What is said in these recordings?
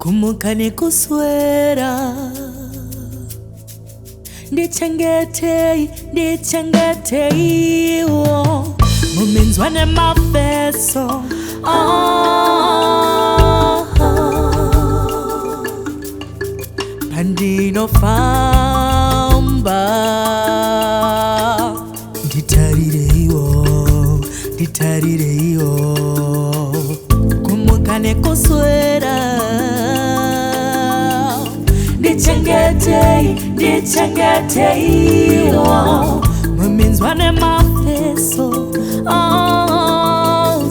kumukane kuswera ndichengetei wo mumenzwane mafeso pandino famba nditarireiwo kumukane kuswera ndichengetei wo mumenzwane mafeso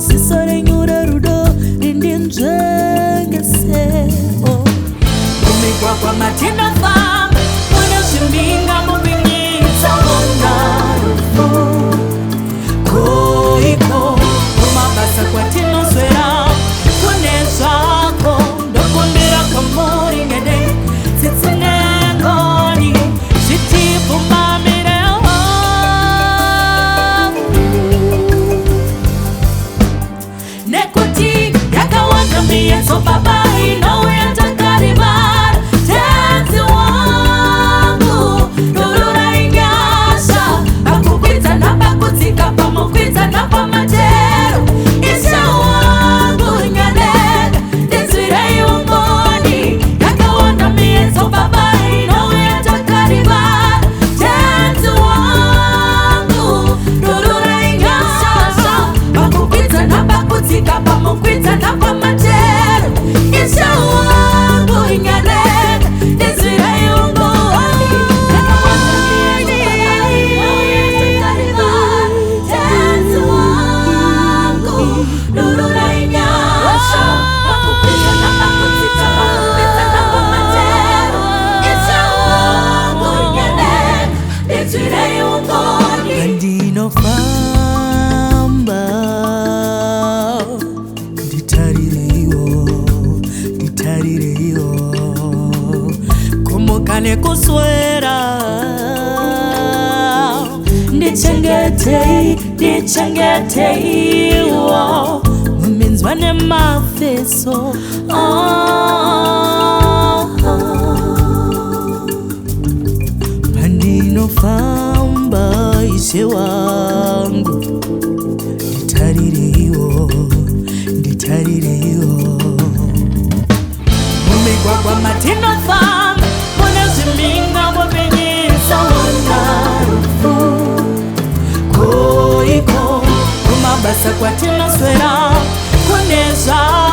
sisore nyura rudo rindinzvengeseo mumigwagwa matinofamba mune zviminga mupinyitsa munarufu koiko kumabasa kwatinoswera kune zvako ndokumbira kamuri ngede tsitsinengoni zvitibvumamirewo nekuti yakawanda miyedzo baba inouya takarivara tenzi wangu dururainyasha pakukwidza napakudzika pamukwidza napamatero isha wangu nyaneka ndinzwirei ungoni yakawanda miyedzo baba inouya takarivara tenzi wangu dururainyasha pakukwidza napakudzika pamukwidza napamatero isha wangu nyaneka ndinzwirei ungoni yakawanda miyedzo ndinofamba nditarireiwo kumukane kuswera ndichengeteiwo mumenzwane mafeso pandinofamba ishe wangu nditarireiwo mumigwagwa matinofamba mune zviminga mupinyitsa munarufu koiko kumabasa kwatinoswera kune zvako